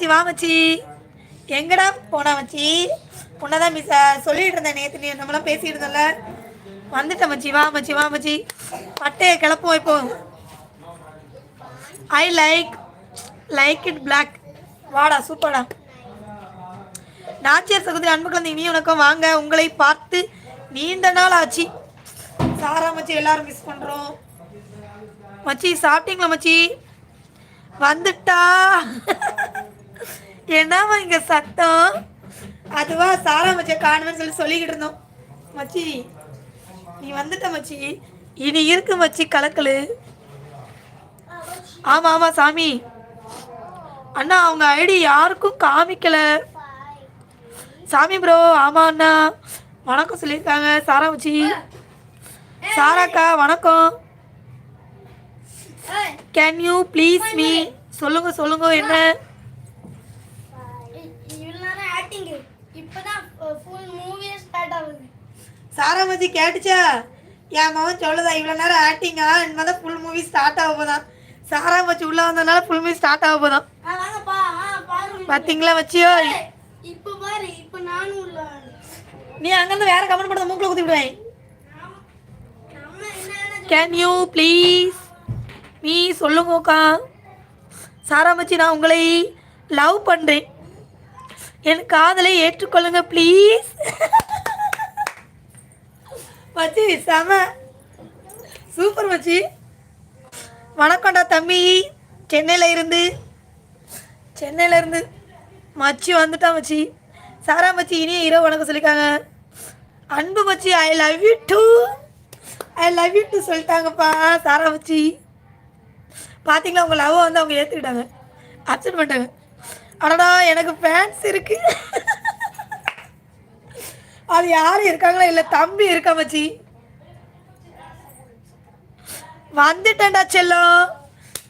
மச்சி வா மச்சி. எங்கடா போனா மச்சி? உன்னதான் மிஸ் சொல்லிட்டு இருந்தேன் நேற்று, நீ நம்மளாம் பேசிட்டு இருந்தோம்ல. வந்துட்ட மச்சி, வா மச்சி வா மச்சி. பட்டையை கிளப்போம் இப்போ. I like it black. வாடா சூப்பர்டா. நாச்சியார் சகோதரி அன்பு குழந்தை நீ உனக்கும் வாங்க. உங்களை பார்த்து நீண்ட நாள் ஆச்சு. சாரா மச்சி எல்லாரும் மிஸ் பண்றோம். மச்சி சாப்பிட்டீங்களா மச்சி? வந்துட்டா. என்னவா இங்க சத்தம்? அதுவா சாரா மச்சியை காணுவேன்னு சொல்லிக்கிட்டு இருந்தோம். மச்சி நீ வந்துட்ட மச்சி. இனி இருக்கு மச்சி கலக்கலு. ஆமா ஆமா சாமி. அண்ணா அவங்க ஐடி யாருக்கும் காமிக்கல சாமி ப்ரோ. ஆமா அண்ணா வணக்கம் சொல்லியிருக்காங்க சாரா மச்சி. சாராக்கா வணக்கம். Can you please me? சொல்லுங்க சொல்லுங்க. என்ன சாரா மச்சி கேட்டுச்சா? என் மகன் சொல்லுதா இவ்வளோ நேரம் ஆக்டிங்கா இனிமேதான் ஃபுல் மூவி ஸ்டார்ட் ஆக போதான். சாரா மச்சி உள்ள வந்ததுனால ஃபுல் மூவி ஸ்டார்ட் ஆக போதான். பார்த்தீங்களா மச்சியோ? நீ அங்கேருந்து வேற கமெண்ட் பண்ண மூக்கில் ஊற்றி விடுவேன். Can you please me? சொல்லுங்கக்கா. சாரா மச்சி நான் உங்களை லவ் பண்ணுறேன். என் காதலை ஏற்றுக்கொள்ளுங்க ப்ளீஸ். மச்சி செம சூப்பர் மச்சி. வணக்கம்டா தம்பி. சென்னையில் இருந்து மச்சி வந்துட்டா மச்சி. சாரா மச்சி இனிய இரவு வணக்கம் சொல்லியிருக்காங்க. அன்பு மச்சி ஐ லவ் யூ டூ சொல்லிட்டாங்கப்பா சாரா மச்சி. பார்த்தீங்களா உங்கள் லவ் வந்து அவங்க ஏற்றுக்கிட்டாங்க, அக்செப்ட் பண்ணிட்டாங்க. ஆனாடா எனக்கு ஃபேன்ஸ் இருக்கு. அது யாரும் இருக்காங்களா? இல்லை தம்பி இருக்கா மச்சி. வந்துட்டேன்டா செல்லம்.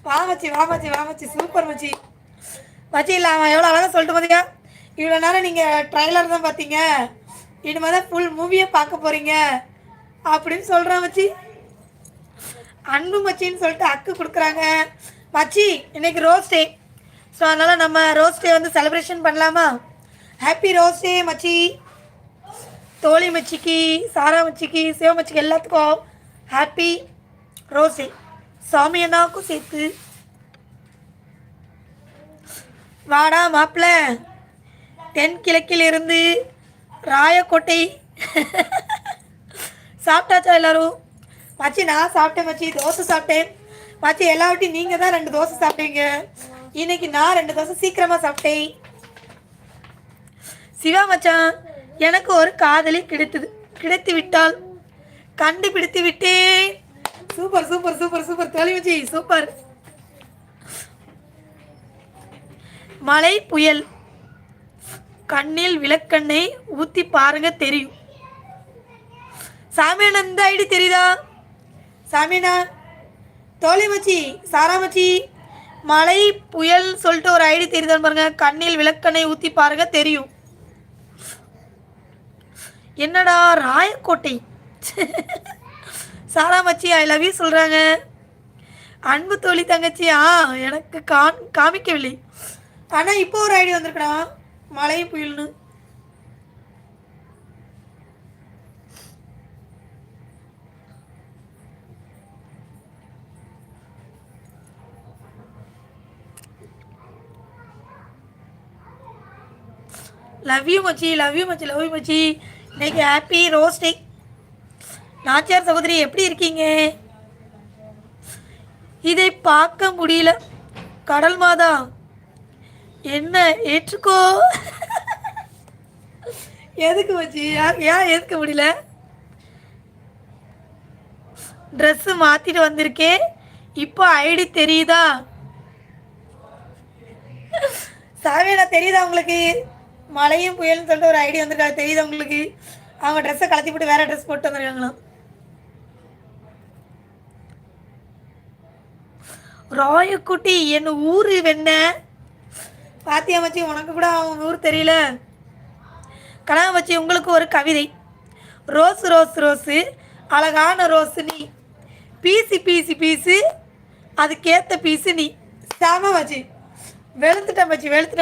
வா மச்சி வா மச்சி வா மச்சி. சூப்பர் மச்சி. மச்சி இல்லை அவன் எவ்வளோ அழகாக சொல்லிட்டு பார்த்தீங்க. இவ்வளோ நேரம் நீங்கள் ட்ரைலர் தான் பார்த்தீங்க, இனிமேல் தான் ஃபுல் மூவியை பார்க்க போகிறீங்க அப்படின்னு சொல்கிறான் மச்சி. அன்பு மச்சின்னு சொல்லிட்டு அக்கு கொடுக்குறாங்க. மச்சி இன்னைக்கு ரோஸ் டே, ஸோ அதனால் நம்ம ரோஸ் டே வந்து செலிப்ரேஷன் பண்ணலாமா? ஹாப்பி ரோஸ் டே மச்சி. தோழி மச்சிக்கு, சாரா மச்சிக்கு, சிவ மச்சிக்கு எல்லாத்துக்கும் ஹாப்பி ரோஸ் டே. சாமி அண்ணாவுக்கும் சேர்த்து. வாடா மாப்பிள்ள தென்கிழக்கில் இருந்து ராயக்கோட்டை. சாப்பிட்டாச்சா எல்லாரும்? மச்சி நான் சாப்பிட்டேன் மச்சி, தோசை சாப்பிட்டேன் மச்சி. எல்லாவட்டையும் நீங்கள் தான் 2 தோசை சாப்பிட்டீங்க. இன்னைக்கு நான் 2 தோசை சீக்கிரமாக சாப்பிட்டேன். சிவா மச்சான் எனக்கு ஒரு காதலி கிடைத்து விட்டால் கண்டுபிடித்து விட்டேன். சூப்பர் சூப்பர் சூப்பர் சூப்பர் தோழி மச்சி சூப்பர். மழை புயல் கண்ணில் விளக்கெண்ணை ஊற்றி பாருங்க தெரியும். சாமியண்ணா இந்த ஐடி தெரியுதா? சாமியண்ணா தோழி மச்சி சாரா மச்சி மழை புயல் சொல்லிட்டு ஒரு ஐடி தெரியுதான்னு பாருங்க. கண்ணில் விளக்கெண்ணை ஊற்றி பாருங்க தெரியும். என்னடா ராயக்கோட்டை. சாரா மச்சி ஐ லவ் யூ சொல்கிறாங்க. அன்பு தோழி தங்கச்சி எனக்கு காமிக்கவில்லை, ஆனால் இப்போ ஒரு ஐடி வந்திருக்கடா மழை புயல்னு. லவ் யூ மச்சி லவ் யூ மச்சி லவ் யூ மச்சி. இன்னைக்கு ஹாப்பி ரோஸ் டே. நாச்சியார் சகோதரி எப்படி இருக்கீங்க? இதை பார்க்க முடியல கடல் மாதா. என்ன ஏற்றுக்கோ. எதுக்கு மச்சி? ஏன் ஏற்க முடியல? ட்ரெஸ்ஸு மாற்றிட்டு வந்திருக்கேன். இப்போ ஐடி தெரியுதா? சாமியா தெரியுதா உங்களுக்கு? மழையும் புயல்னு சொல்லிட்டு ஒரு ஐடி வந்திருக்காங்க தெரியுதா உங்களுக்கு? அவங்க ட்ரெஸ்ஸை கலத்தி போட்டு வேற ட்ரெஸ் போட்டு வந்திருக்காங்களாம். ராயக்குட்டி என் ஊர் வெண்ண. பாத்தியா மச்சி உனக்கு கூட அவங்க ஊர் தெரியல. கனகமச்சி உங்களுக்கு ஒரு கவிதை. ரோஸ் ரோஸ் ரோஸு அழகான ரோஸு நீ, பீஸு பீஸு பீஸு அதுக்கேற்ற பீஸு நீ. சாம மச்சி வெளுத்துட்டேன் மச்சி வெளுத்துட்டேன்.